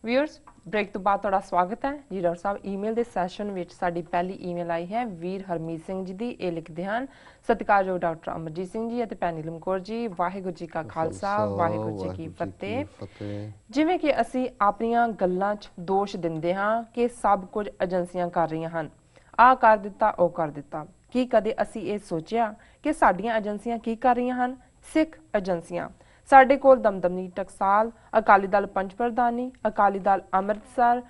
Viewers break तो बाद तुहाडा स्वागत है जी। डॉक्टर साहब ईमेल के सैशन में साडी पहली ईमेल आई है वीर हरमीत सिंह जी की। ये लिखते हैं सत्कारयोग डॉक्टर अमरजीत सिंह जी और भैन नीलम कौर जी, वाहिगुरू जी का खालसा वाहिगुरू जी की फतेह। जिवें कि असी अपनियां गल्लां च दोष दिंदे हां कि सब कुछ एजेंसियां कर रही हैं, आ कर दिता ओ कर दिता। की कदे असी ये सोचिया कि साडियां एजेंसियां की कर रही हैं? सिख एजेंसियां। ਸਾਡੇ ਕੋਲ ਦਮਦਮੀ ਟਕਸਾਲ, ਅਕਾਲੀ ਦਲ ਪੰਚ ਪ੍ਰਧਾਨੀ, ਅਕਾਲੀ ਦਲ ਅੰਮ੍ਰਿਤਸਰ,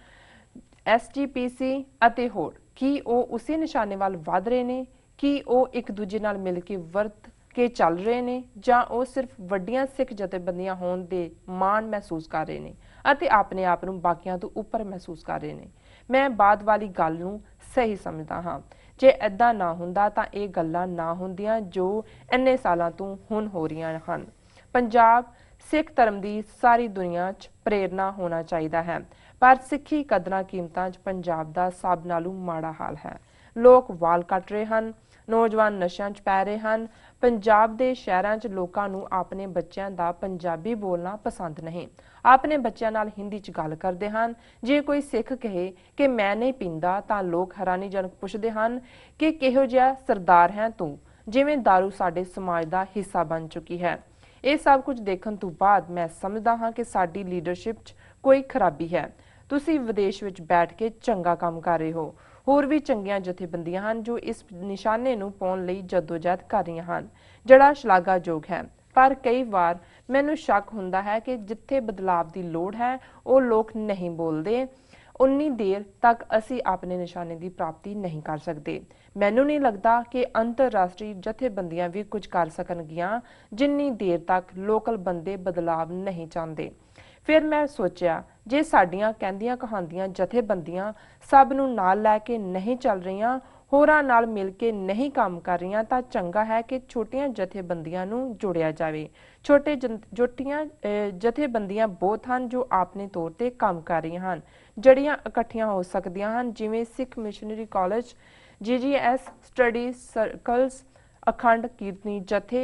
SGPC ਅਤੇ ਹੋਰ ਕੀ ਉਹ ਉਸੇ ਨਿਸ਼ਾਨੇ ਵੱਲ ਵਧ ਰਹੇ ਨੇ? ਕੀ ਉਹ ਇੱਕ ਦੂਜੇ ਨਾਲ ਮਿਲ ਕੇ ਵਰਤ ਕੇ ਚੱਲ ਰਹੇ ਨੇ ਜਾਂ ਉਹ ਸਿਰਫ ਵੱਡੀਆਂ ਸਿੱਖ ਜਥੇਬੰਦੀਆਂ ਹੋਣ ਦੇ ਮਾਣ ਮਹਿਸੂਸ ਕਰ ਰਹੇ ਨੇ ਅਤੇ ਆਪਣੇ ਆਪ ਨੂੰ ਬਾਕੀਆਂ ਤੋਂ ਉੱਪਰ ਮਹਿਸੂਸ ਕਰ ਰਹੇ ਨੇ? ਮੈਂ ਬਾਅਦ ਵਾਲੀ ਗੱਲ ਨੂੰ ਸਹੀ ਸਮਝਦਾ ਹਾਂ। ਜੇ ਇੱਦਾਂ ਨਾ ਹੁੰਦਾ ਤਾਂ ਇਹ ਗੱਲਾਂ ਨਾ ਹੁੰਦੀਆਂ ਜੋ ਇੰਨੇ ਸਾਲਾਂ ਤੋਂ ਹੁਣ ਹੋ ਰਹੀਆਂ ਹਨ। पंजाब सिख धर्म की सारी दुनिया च प्रेरणा होना चाहिए है, पर सिखी कदर कीमतां च पंजाब का सब नालों माड़ा हाल है। लोग वाल कट रहे हैं, नौजवान नशा च पै रहे हैं। पंजाब के शहरों च लोगों नूं अपने बच्चों का पंजाबी बोलना पसंद नहीं, अपने बच्चों नाल हिंदी च गल करते हैं। जे कोई सिख कहे कि मैं नहीं पींदा तां लोग हैरानीजनक पुछते हैं कि किहो जिहा सरदार है तू, जिवें दारू साडे समाज का हिस्सा बन चुकी है। ਇਹ सब कुछ देखने तो बाद मैं समझदा हाँ कि साडी लीडरशिप च कोई खराबी है। तुसी विदेश विच बैठ के चंगा काम कर रहे हो, होर भी चंगियां जथेबंदियां हैं जो इस निशाने नूं पाउण लई जदोजहद कर रही हैं, जिहड़ा शलाघायोग है। पर कई बार मैनूं शक हुंदा है कि जिथे बदलाव की लोड़ है वो लोग नहीं बोलते, उन्नी देर तक असी अपने निशाने की प्राप्ति नहीं कर सकते। मैनूं नहीं लगता कि अंतरराष्ट्रीय जथेबंदियां भी कुछ कर सकणगियां जिन्नी देर तक लोकल बंदे बदलाव नहीं चाहते। फिर मैं सोचा जे साडियां कहंदियां कहांदियां जथेबंदियां सब नूं नाल लैके नहीं चल रहीआं, होरां नाल मिल के नहीं काम कर रहीआं तां चंगा है कि छोटियां जथेबंदियां नूं जोड़िया जावे। छोटियां जथेबंदियां बहुत हैं जो अपने तौर पर काम कर रही हैं, जड़ियां इकट्ठियां हो सकदियां हैं, जिवें Sikh missionary college, GGS study circles, अखंड कीर्तनी जथे,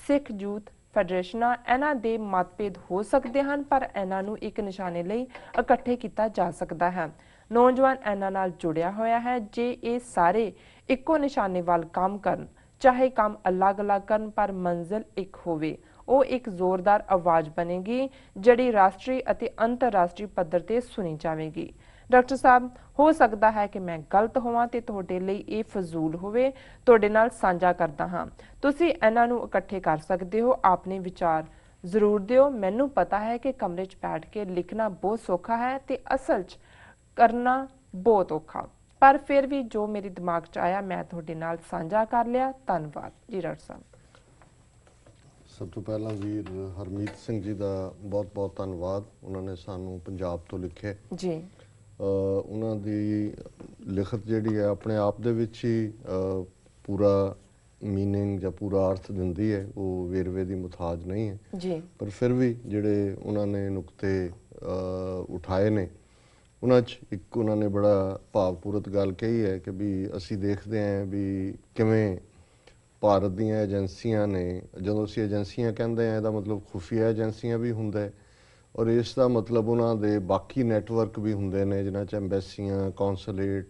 सिख यूथ फैडरेशनां। इन्हां दे मतभेद हो सकते हैं पर इन्हां नूं एक निशाने लई इकट्ठे किया जा सकता है। नौजवान इन्हां नाल जुड़िया होया है। जे ये सारे इक्को निशाने वाल काम करन, चाहे काम अलग अलग करन पर मंजिल एक होवे, वो एक जोरदार आवाज़ बनेगी जिहड़ी राष्ट्रीय और अंतरराष्ट्रीय पद्धर ते सुनी जाएगी। डॉक्टर साहब हो सकता है कि मैं गलत होवां ते तुहाडे लई ये फजूल होवे, तुहाडे नाल साझा करदा हां। तुसीं इन्हां नूं इकट्ठे कर सकते हो, अपने विचार जरूर दिओ। मैनूं पता है कि कमरे च बैठ के लिखना बहुत सौखा है ते असल च करना बहुत औखा, पर फिर भी जो मेरे दिमाग च आया मैं तुहाडे नाल साझा कर लिया। धन्नवाद जी डॉक्टर साहब। सब तो पहला वीर हरमीत सिंह जी का बहुत बहुत धन्यवाद। उन्होंने सानू पंजाब तो लिखे जी। उन्होंने लिखत जी है अपने आप दे विच ही पूरा मीनिंग या पूरा अर्थ दिंदी है, वो वेरवे की मुथाज नहीं है जी। पर फिर भी जिहड़े उन्होंने नुकते उठाए ने उन्होंने एक उन्होंने बड़ा भावपूरत गल कही है कि भी असी देखते हैं भी किवें भारत दीयां एजेंसियां ने, जो असी एजेंसियां कहते हैं इसका मतलब खुफिया एजेंसियां भी हुंदा है और इसका मतलब उन्होंने बाकी नैटवर्क भी होंगे ने जिन्हां च एम्बैसियां कौंसलेट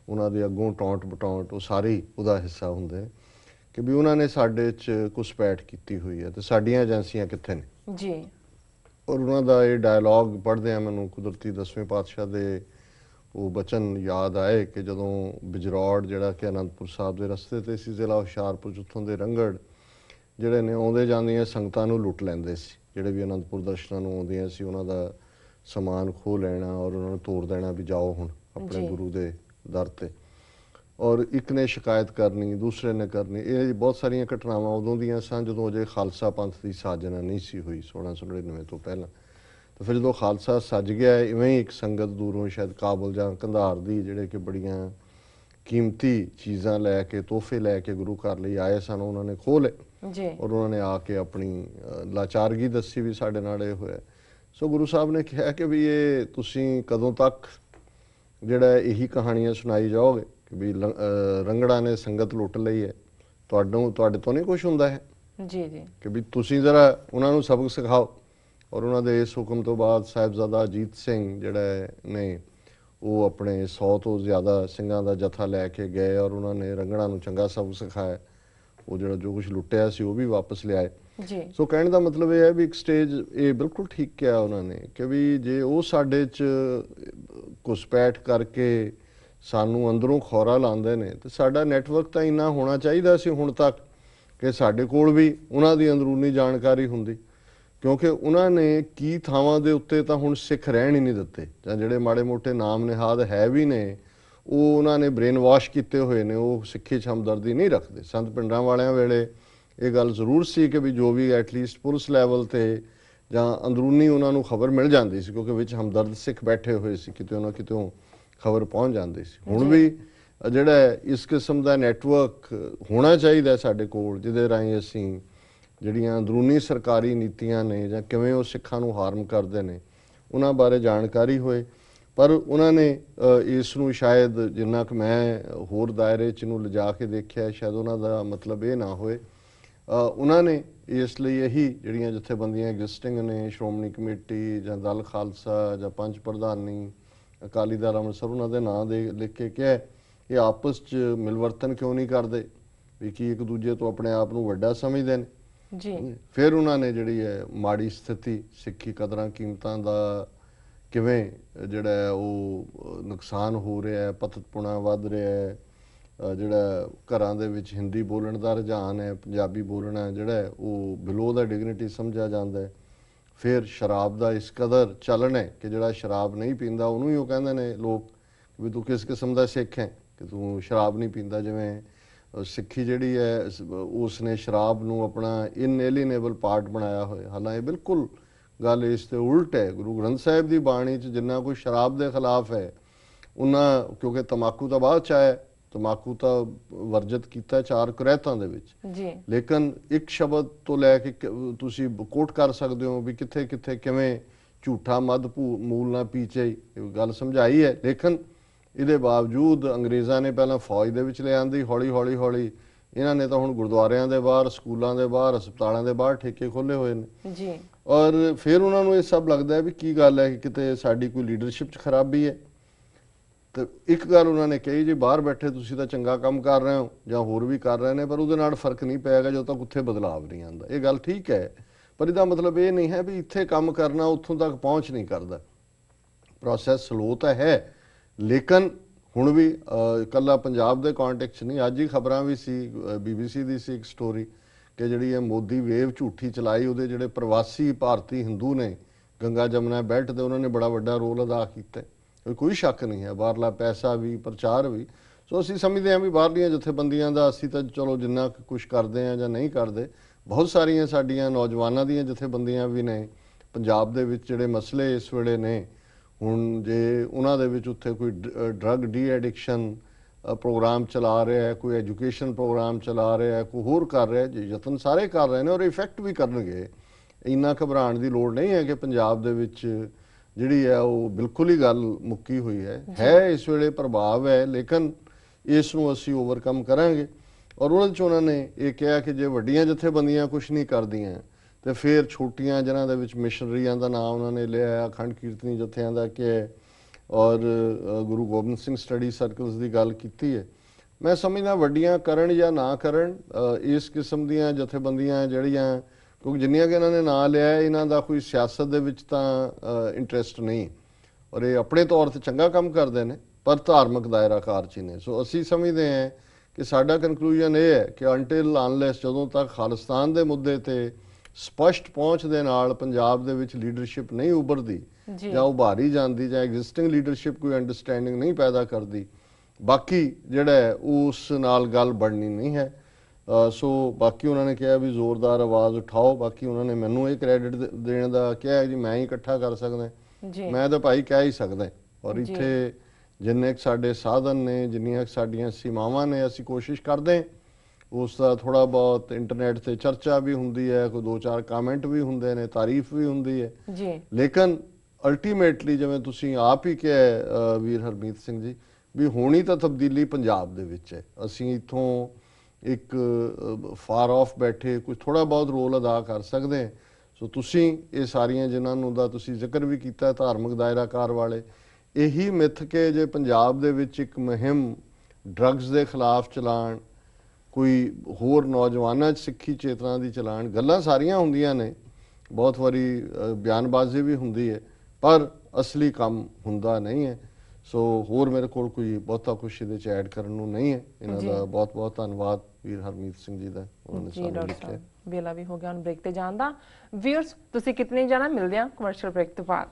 उन्होंने अगों टौंट बटौंट वो सारे ही उहदा हिस्सा होंगे कि भी उन्होंने साडे च घुसपैठ की हुई है तो साडियां एजेंसियां कित्थे ने जी। और उन्होंने ये डायलॉग पढ़दे आ मैनूं कुदरती 10वें पातशाह दे वो बचन याद आए कि जदों बिजरौड़ जिहड़ा कि आनंदपुर साहब के रस्ते ते सी जिला हुशियारपुर उत्थों दे रंगड़ जिहड़े ने आउंदे जांदियां संगतां नूं लुੱਟ लैंदे सी, जिहड़े भी आनंदपुर दर्शनां नूं आउंदियां सी उन्हां दा समान खोह लैना और उन्होंने तोड़ देना भी जाओ हुण अपने गुरु दे दर ते, और एक ने शिकायत करनी दूसरे ने करनी। ये बहुत सारिया घटनावां उदों दियां सन जदों अजे खालसा पंथ की साजना नहीं सी हुई 1699 तो पहला। तो फिर जो खालसा सज गया इवें ही एक संगत दूरों शायद काबुल जां कंधार दी जिहड़े कि बड़ियां कीमती चीज़ां लैके तोहफे लैके गुरु घर लई आए सन उन्होंने खोह ले और उन्होंने आके अपनी लाचारगी दसी भी साडे नाल इह होया। सो गुरु साहब ने कहा कि भी ये तुसीं कदों तक जिहड़ा यही कहानियां सुनाई जाओगे कि भी रंगड़ा ने संगत लुੱਟ लई है, तुहाडे तो नहीं कुछ हुंदा है जी जी कि भी तुसीं जरा उन्होंने सबक सिखाओ ਔਰ ਉਹਨਾਂ ਦੇ ਇਸ ਹੁਕਮ ਤੋਂ ਬਾਅਦ ਸਾਹਿਬਜ਼ਾਦਾ ਅਜੀਤ ਸਿੰਘ ਜਿਹੜਾ ਨੇ ਉਹ ਆਪਣੇ 100 ਤੋਂ ਜ਼ਿਆਦਾ ਸਿੰਘਾਂ ਦਾ ਜਥਾ ਲੈ ਕੇ ਗਏ ਔਰ ਉਹਨਾਂ ਨੇ ਰੰਗਣਾ ਨੂੰ ਚੰਗਾ ਸਬਕ ਸਿਖਾਇਆ। ਉਹ ਜਿਹੜਾ ਜੋ ਕੁਝ ਲੁੱਟਿਆ ਸੀ ਉਹ ਵੀ ਵਾਪਸ ਲਿਆਏ ਜੀ। ਸੋ ਕਹਿਣ ਦਾ ਮਤਲਬ ਇਹ ਹੈ ਵੀ ਇੱਕ ਸਟੇਜ ਇਹ ਬਿਲਕੁਲ ਠੀਕ ਕਿਹਾ ਉਹਨਾਂ ਨੇ ਕਿ ਵੀ ਜੇ ਉਹ ਸਾਡੇ 'ਚ ਘੁਸਪੈਠ ਕਰਕੇ ਸਾਨੂੰ ਅੰਦਰੋਂ ਖੌਰਾ ਲਾਉਂਦੇ ਨੇ ਤੇ ਸਾਡਾ ਨੈਟਵਰਕ ਤਾਂ ਇੰਨਾ ਹੋਣਾ ਚਾਹੀਦਾ ਸੀ ਹੁਣ ਤੱਕ ਕਿ ਸਾਡੇ ਕੋਲ ਵੀ ਉਹਨਾਂ ਦੀ ਅੰਦਰੂਨੀ ਜਾਣਕਾਰੀ ਹੁੰਦੀ, ਕਿਉਂਕਿ ਉਹਨਾਂ ਨੇ ਕੀ ਥਾਵਾਂ ਦੇ ਉੱਤੇ ਤਾਂ ਹੁਣ ਸਿੱਖ ਰਹਿਣ ਹੀ ਨਹੀਂ ਦਿੱਤੇ, ਜਾਂ ਜਿਹੜੇ ਮਾੜੇ ਮੋਟੇ ਨਾਮ ਨਿਹਾਦ ਹੈ ਵੀ ਨੇ ਉਹ ਉਹਨਾਂ ਨੇ ਬ੍ਰੇਨ ਵਾਸ਼ ਕੀਤੇ ਹੋਏ ਨੇ, ਉਹ ਸਿੱਖੀ 'ਚ ਹਮਦਰਦੀ ਨਹੀਂ ਰੱਖਦੇ। ਸੰਤ ਪਿੰਡਾਂ ਵਾਲਿਆਂ ਵੇਲੇ ਇਹ ਗੱਲ ਜ਼ਰੂਰ ਸੀ ਕਿ ਵੀ ਜੋ ਵੀ ਐਟਲੀਸਟ ਪੁਲਿਸ ਲੈਵਲ ਤੇ ਜਾਂ ਅੰਦਰੂਨੀ ਉਹਨਾਂ ਨੂੰ ਖਬਰ ਮਿਲ ਜਾਂਦੀ ਸੀ, ਕਿਉਂਕਿ ਵਿੱਚ ਹਮਦਰਦ ਸਿੱਖ ਬੈਠੇ ਹੋਏ ਸੀ, ਕਿਤੇ ਨਾ ਕਿਤੋਂ ਖਬਰ ਪਹੁੰਚ ਜਾਂਦੀ ਸੀ। ਹੁਣ ਵੀ ਜਿਹੜਾ ਇਸ ਕਿਸਮ ਦਾ ਨੈਟਵਰਕ ਹੋਣਾ ਚਾਹੀਦਾ ਸਾਡੇ ਕੋਲ, ਜਿਹਦੇ ਰਾਹੀਂ ਅਸੀਂ ਜਿਹੜੀਆਂ ਅੰਦਰੂਨੀ ਸਰਕਾਰੀ ਨੀਤੀਆਂ ਨੇ ਜਾਂ ਕਿਵੇਂ ਉਹ ਸਿੱਖਾਂ ਨੂੰ ਹਾਰਮ ਕਰਦੇ ਨੇ ਉਹਨਾਂ ਬਾਰੇ ਜਾਣਕਾਰੀ ਹੋਏ। ਪਰ ਉਹਨਾਂ ਨੇ ਇਸ ਨੂੰ ਸ਼ਾਇਦ ਜਿੰਨਾ ਕਿ ਮੈਂ ਹੋਰ ਦਾਇਰੇ 'ਚ ਨੂੰ ਲਿਜਾ ਕੇ ਦੇਖਿਆ, ਸ਼ਾਇਦ ਉਹਨਾਂ ਦਾ ਮਤਲਬ ਇਹ ਨਾ ਹੋਏ। ਉਹਨਾਂ ਨੇ ਇਸ ਲਈ ਇਹੀ ਜਿਹੜੀਆਂ ਜਥੇਬੰਦੀਆਂ ਐਗਜ਼ਿਸਟਿੰਗ ਨੇ, ਸ਼੍ਰੋਮਣੀ ਕਮੇਟੀ ਜਾਂ ਦਲ ਖਾਲਸਾ ਜਾਂ ਪੰਜ ਪ੍ਰਧਾਨੀ, ਅਕਾਲੀ ਦਲ ਅੰਮ੍ਰਿਤਸਰ, ਉਹਨਾਂ ਦੇ ਨਾਂ ਦੇ ਲਿਖ ਕੇ ਕਿਹਾ ਇਹ ਆਪਸ 'ਚ ਮਿਲਵਰਤਨ ਕਿਉਂ ਨਹੀਂ ਕਰਦੇ, ਵੀ ਕੀ ਇੱਕ ਦੂਜੇ ਤੋਂ ਆਪਣੇ ਆਪ ਨੂੰ ਵੱਡਾ ਸਮਝਦੇ ਨੇ ਜੀ। ਫਿਰ ਉਹਨਾਂ ਨੇ ਜਿਹੜੀ ਹੈ ਮਾੜੀ ਸਥਿਤੀ, ਸਿੱਖੀ ਕਦਰਾਂ ਕੀਮਤਾਂ ਦਾ ਕਿਵੇਂ ਜਿਹੜਾ ਉਹ ਨੁਕਸਾਨ ਹੋ ਰਿਹਾ ਹੈ, ਪਤਤਪੁਣਾ ਵੱਧ ਰਿਹਾ ਹੈ, ਜਿਹੜਾ ਘਰਾਂ ਦੇ ਵਿੱਚ ਹਿੰਦੀ ਬੋਲਣ ਦਾ ਰੁਝਾਨ ਹੈ, ਪੰਜਾਬੀ ਬੋਲਣਾ ਜਿਹੜਾ ਉਹ ਬਿਲੋ ਦਾ ਡਿਗਨਿਟੀ ਸਮਝਿਆ ਜਾਂਦਾ ਹੈ। ਫਿਰ ਸ਼ਰਾਬ ਦਾ ਇਸ ਕਦਰ ਚੱਲਣ ਹੈ ਕਿ ਜਿਹੜਾ ਸ਼ਰਾਬ ਨਹੀਂ ਪੀਂਦਾ ਉਹਨੂੰ ਹੀ ਉਹ ਕਹਿੰਦੇ ਨੇ ਲੋਕ ਵੀ ਤੂੰ ਕਿਸ ਕਿਸਮ ਦਾ ਸਿੱਖ ਹੈ ਕਿ ਤੂੰ ਸ਼ਰਾਬ ਨਹੀਂ ਪੀਂਦਾ। ਜਿਵੇਂ ਸਿੱਖੀ ਜਿਹੜੀ ਹੈ ਉਸ ਨੇ ਸ਼ਰਾਬ ਨੂੰ ਆਪਣਾ ਇਨਏਲੀਨੇਬਲ ਪਾਰਟ ਬਣਾਇਆ ਹੋਇਆ, ਹਾਲਾਂਕਿ ਬਿਲਕੁਲ ਗੱਲ ਇਸ ਤੇ ਉਲਟ ਹੈ। ਗੁਰੂ ਗ੍ਰੰਥ ਸਾਹਿਬ ਦੀ ਬਾਣੀ 'ਚ ਜਿੰਨਾ ਕੋਈ ਸ਼ਰਾਬ ਦੇ ਖਿਲਾਫ ਹੈ ਉਹਨਾਂ, ਕਿਉਂਕਿ ਤਮਾਕੂ ਤਾਂ ਬਾਅਦ 'ਚ ਆਇਆ, ਤਮਾਕੂ ਤਾਂ ਵਰਜਿਤ ਕੀਤਾ 4 ਕੁਰੈਤਾਂ ਦੇ ਵਿੱਚ ਜੀ, ਲੇਕਿਨ ਇੱਕ ਸ਼ਬਦ ਤੋਂ ਲੈ ਕੇ ਤੁਸੀਂ ਕੋਟ ਕਰ ਸਕਦੇ ਹੋ ਵੀ ਕਿੱਥੇ ਕਿੱਥੇ ਕਿਵੇਂ ਝੂਠਾ ਮਦ ਮੂਲ ਨਾ ਪੀਚੇ, ਗੱਲ ਸਮਝਾਈ ਹੈ। ਲੇਕਿਨ ਇਹਦੇ ਬਾਵਜੂਦ ਅੰਗਰੇਜ਼ਾਂ ਨੇ ਪਹਿਲਾਂ ਫੌਜ ਦੇ ਵਿੱਚ ਲੈ ਆਂਦੀ, ਹੌਲੀ ਹੌਲੀ ਹੌਲੀ ਇਹਨਾਂ ਨੇ ਤਾਂ ਹੁਣ ਗੁਰਦੁਆਰਿਆਂ ਦੇ ਬਾਹਰ, ਸਕੂਲਾਂ ਦੇ ਬਾਹਰ, ਹਸਪਤਾਲਾਂ ਦੇ ਬਾਹਰ ਠੇਕੇ ਖੋਲੇ ਹੋਏ ਨੇ ਜੀ। ਔਰ ਫਿਰ ਉਹਨਾਂ ਨੂੰ ਇਹ ਸਭ ਲੱਗਦਾ ਹੈ ਵੀ ਕੀ ਗੱਲ ਹੈ ਕਿ ਕਿਤੇ ਸਾਡੀ ਕੋਈ ਲੀਡਰਸ਼ਿਪ 'ਚ ਖਰਾਬੀ ਹੈ। ਤੇ ਇੱਕ ਗੱਲ ਉਹਨਾਂ ਨੇ ਕਹੀ, ਜੇ ਬਾਹਰ ਬੈਠੇ ਤੁਸੀਂ ਤਾਂ ਚੰਗਾ ਕੰਮ ਕਰ ਰਹੇ ਹੋ ਜਾਂ ਹੋਰ ਵੀ ਕਰ ਰਹੇ ਨੇ, ਪਰ ਉਹਦੇ ਨਾਲ ਫਰਕ ਨਹੀਂ ਪਏਗਾ ਜਦੋਂ ਤੱਕ ਉੱਥੇ ਬਦਲਾਵ ਨਹੀਂ ਆਉਂਦਾ। ਇਹ ਗੱਲ ਠੀਕ ਹੈ, ਪਰ ਇਹਦਾ ਮਤਲਬ ਇਹ ਨਹੀਂ ਹੈ ਵੀ ਇੱਥੇ ਕੰਮ ਕਰਨਾ ਉੱਥੋਂ ਤੱਕ ਪਹੁੰਚ ਨਹੀਂ ਕਰਦਾ। ਪ੍ਰੋਸੈਸ ਸਲੋ ਤਾਂ ਹੈ, ਲੇਕਿਨ ਹੁਣ ਵੀ ਇਕੱਲਾ ਪੰਜਾਬ ਦੇ ਕੰਟੈਕਸਟ ਨਹੀਂ, ਅੱਜ ਹੀ ਖਬਰਾਂ ਵੀ ਸੀ, BBC ਦੀ ਸੀ ਇੱਕ ਸਟੋਰੀ ਕਿ ਜਿਹੜੀ ਇਹ ਮੋਦੀ ਵੇਵ ਝੂਠੀ ਚਲਾਈ, ਉਹਦੇ ਜਿਹੜੇ ਪ੍ਰਵਾਸੀ ਭਾਰਤੀ ਹਿੰਦੂ ਨੇ ਗੰਗਾ ਜਮਨਾ ਬੈਲਟ ਦੇ, ਉਹਨਾਂ ਨੇ ਬੜਾ ਵੱਡਾ ਰੋਲ ਅਦਾ ਕੀਤਾ। ਕੋਈ ਸ਼ੱਕ ਨਹੀਂ ਹੈ, ਬਾਹਰਲਾ ਪੈਸਾ ਵੀ, ਪ੍ਰਚਾਰ ਵੀ। ਸੋ ਅਸੀਂ ਸਮਝਦੇ ਹਾਂ ਵੀ ਬਾਹਰਲੀਆਂ ਜਥੇਬੰਦੀਆਂ ਦਾ ਅਸੀਂ ਤਾਂ ਚਲੋ ਜਿੰਨਾ ਕੁਛ ਕਰਦੇ ਹਾਂ ਜਾਂ ਨਹੀਂ ਕਰਦੇ, ਬਹੁਤ ਸਾਰੀਆਂ ਸਾਡੀਆਂ ਨੌਜਵਾਨਾਂ ਦੀਆਂ ਜਥੇਬੰਦੀਆਂ ਵੀ ਨੇ ਪੰਜਾਬ ਦੇ ਵਿੱਚ ਜਿਹੜੇ ਮਸਲੇ ਇਸ ਵੇਲੇ ਨੇ। ਹੁਣ ਜੇ ਉਹਨਾਂ ਦੇ ਵਿੱਚ ਉੱਥੇ ਕੋਈ ਡਰੱਗ ਡੀ ਐਡਿਕਸ਼ਨ ਪ੍ਰੋਗਰਾਮ ਚਲਾ ਰਿਹਾ ਹੈ, ਕੋਈ ਐਜੂਕੇਸ਼ਨ ਪ੍ਰੋਗਰਾਮ ਚਲਾ ਰਿਹਾ ਹੈ, ਕੋਈ ਹੋਰ ਕਰ ਰਿਹਾ, ਜੇ ਯਤਨ ਸਾਰੇ ਕਰ ਰਹੇ ਨੇ ਔਰ ਇਫੈਕਟ ਵੀ ਕਰਨਗੇ। ਇੰਨਾ ਘਬਰਾਉਣ ਦੀ ਲੋੜ ਨਹੀਂ ਹੈ ਕਿ ਪੰਜਾਬ ਦੇ ਵਿੱਚ ਜਿਹੜੀ ਹੈ ਉਹ ਬਿਲਕੁਲ ਹੀ ਗੱਲ ਮੁੱਕੀ ਹੋਈ ਹੈ ਇਸ ਵੇਲੇ ਪ੍ਰਭਾਵ ਹੈ, ਲੇਕਿਨ ਇਸ ਨੂੰ ਅਸੀਂ ਓਵਰਕਮ ਕਰਾਂਗੇ। ਔਰ ਉਹਨਾਂ 'ਚ ਉਹਨਾਂ ਨੇ ਇਹ ਕਿਹਾ ਕਿ ਜੇ ਵੱਡੀਆਂ ਜਥੇਬੰਦੀਆਂ ਕੁਛ ਨਹੀਂ ਕਰਦੀਆਂ ਤੇ ਫਿਰ ਛੋਟੀਆਂ, ਜਿਨ੍ਹਾਂ ਦੇ ਵਿੱਚ ਮਿਸ਼ਨਰੀਆਂ ਦਾ ਨਾਮ ਉਹਨਾਂ ਨੇ ਲਿਆ, ਅਖੰਡ ਕੀਰਤਨੀ ਜਥਿਆਂ ਦਾ ਕਿਹਾ, ਔਰ ਗੁਰੂ ਗੋਬਿੰਦ ਸਿੰਘ ਸਟੱਡੀ ਸਰਕਲਸ ਦੀ ਗੱਲ ਕੀਤੀ ਹੈ। ਮੈਂ ਸਮਝਦਾ ਵੱਡੀਆਂ ਕਰਨ ਜਾਂ ਨਾ ਕਰਨ, ਇਸ ਕਿਸਮ ਦੀਆਂ ਜਥੇਬੰਦੀਆਂ ਜਿਹੜੀਆਂ, ਕਿਉਂਕਿ ਜਿੰਨੀਆਂ ਕਿ ਇਹਨਾਂ ਨੇ ਨਾਂ ਲਿਆ, ਇਹਨਾਂ ਦਾ ਕੋਈ ਸਿਆਸਤ ਦੇ ਵਿੱਚ ਤਾਂ ਇੰਟਰਸਟ ਨਹੀਂ, ਔਰ ਇਹ ਆਪਣੇ ਤੌਰ ਤੇ ਚੰਗਾ ਕੰਮ ਕਰਦੇ ਨੇ ਪਰ ਧਾਰਮਿਕ ਦਾਇਰਾਕਾਰ 'ਚ ਨੇ। ਸੋ ਅਸੀਂ ਸਮਝਦੇ ਹਾਂ ਕਿ ਸਾਡਾ ਕਨਕਲੂਜਨ ਇਹ ਹੈ ਕਿ ਅੰਟਿਲ ਅਨਲੈਸ, ਜਦੋਂ ਤੱਕ ਖਾਲਿਸਤਾਨ ਦੇ ਮੁੱਦੇ ਤੇ ਸਪਸ਼ਟ ਪਹੁੰਚ ਦੇ ਨਾਲ ਪੰਜਾਬ ਦੇ ਵਿੱਚ ਲੀਡਰਸ਼ਿਪ ਨਹੀਂ ਉੱਭਰਦੀ ਜਾਂ ਉਭਾਰੀ ਜਾਂਦੀ, ਜਾਂ ਐਗਜ਼ਿਸਟਿੰਗ ਲੀਡਰਸ਼ਿਪ ਕੋਈ ਅੰਡਰਸਟੈਂਡਿੰਗ ਨਹੀਂ ਪੈਦਾ ਕਰਦੀ, ਬਾਕੀ ਜਿਹੜਾ ਉਸ ਨਾਲ ਗੱਲ ਬਣਨੀ ਨਹੀਂ ਹੈ। ਸੋ ਬਾਕੀ ਉਹਨਾਂ ਨੇ ਕਿਹਾ ਵੀ ਜ਼ੋਰਦਾਰ ਆਵਾਜ਼ ਉਠਾਓ। ਬਾਕੀ ਉਹਨਾਂ ਨੇ ਮੈਨੂੰ ਇਹ ਕ੍ਰੈਡਿਟ ਦੇਣ ਦਾ ਕਿਹਾ ਜੀ, ਮੈਂ ਹੀ ਇਕੱਠਾ ਕਰ ਸਕਦਾ, ਮੈਂ ਤਾਂ ਭਾਈ ਕਹਿ ਹੀ ਸਕਦਾ। ਔਰ ਇੱਥੇ ਜਿੰਨੇ ਕੁ ਸਾਡੇ ਸਾਧਨ ਨੇ, ਜਿੰਨੀਆਂ ਕੁ ਸਾਡੀਆਂ ਸੀਮਾਵਾਂ ਨੇ, ਅਸੀਂ ਕੋਸ਼ਿਸ਼ ਕਰਦੇ ਉਸ ਦਾ ਥੋੜਾ ਬਹੁਤ ਇੰਟਰਨੈਟ ਤੇ ਚਰਚਾ ਵੀ ਹੁੰਦੀ ਹੈ, ਕੋਈ 2-4 ਕਮੈਂਟ ਵੀ ਹੁੰਦੇ ਨੇ, ਤਾਰੀਫ ਵੀ ਹੁੰਦੀ ਹੈ ਜੀ। ਲੇਕਿਨ ਅਲਟੀਮੇਟਲੀ ਜਿਵੇਂ ਤੁਸੀਂ ਆਪ ਹੀ ਕਿਹਾ ਵੀਰ ਹਰਮੀਤ ਸਿੰਘ ਜੀ, ਵੀ ਹੋਣੀ ਤਾਂ ਤਬਦੀਲੀ ਪੰਜਾਬ ਦੇ ਵਿੱਚ ਹੈ। ਅਸੀਂ ਇੱਥੋਂ ਇੱਕ ਫਾਰ ਆਫ ਬੈਠੇ ਕੁਝ ਥੋੜਾ ਬਹੁਤ ਰੋਲ ਅਦਾ ਕਰ ਸਕਦੇ ਹਾਂ। ਸੋ ਤੁਸੀਂ ਇਹ ਸਾਰੀਆਂ ਜਿਨ੍ਹਾਂ ਨੂੰ ਦਾ ਤੁਸੀਂ ਜ਼ਿਕਰ ਵੀ ਕੀਤਾ ਧਾਰਮਿਕ ਦਾਇਰਾਕਾਰ ਵਾਲੇ, ਇਹੀ ਮਿੱਥ ਕੇ ਜੇ ਪੰਜਾਬ ਦੇ ਵਿੱਚ ਇੱਕ ਮੁਹਿੰਮ ਡਰੱਗਸ ਦੇ ਖਿਲਾਫ ਚਲਾਉਣ, ਕੋਈ ਹੋਰ ਨੌਜਵਾਨਾਂ 'ਚ ਸਿੱਖੀ ਚੇਤਨਾ ਦੀ ਚਲਾਉਣ, ਗੱਲਾਂ ਸਾਰੀਆਂ ਹੁੰਦੀਆਂ ਨੇ, ਬਹੁਤ ਵਾਰੀ ਬਿਆਨਬਾਜ਼ੀ ਵੀ ਹੁੰਦੀ ਹੈ, ਪਰ ਅਸਲੀ ਕੰਮ ਹੁੰਦਾ ਨਹੀਂ ਹੈ। ਸੋ ਹੋਰ ਮੇਰੇ ਕੋਲ ਕੋਈ ਬਹੁਤਾ ਕੁਛ ਇਹਦੇ 'ਚ ਐਡ ਕਰਨ ਨੂੰ ਨਹੀਂ ਹੈ। ਇਹਨਾਂ ਦਾ ਬਹੁਤ ਬਹੁਤ ਧੰਨਵਾਦ ਵੀਰ ਹਰਮੀਤ ਸਿੰਘ ਜੀ ਦਾ, ਉਹਨਾਂ ਨੇ ਜੀ ਸਾਨੂੰ ਡਾਕਟਰ ਲਿਖਿਆ। ਸਾਹਿਬ ਵੇਲਾ ਵੀ ਹੋ ਗਿਆ ਹੁਣ ਬ੍ਰੇਕ ਤੇ ਜਾਣ ਦਾ। ਵੀਅਰਸ ਤੁਸੀਂ ਕਿਤਨੇ ਜਾਣਾ, ਮਿਲਦੇ ਆ ਕਮਰਸ਼ੀਅਲ ਬ੍ਰੇਕ ਤੋਂ ਬਾਅਦ।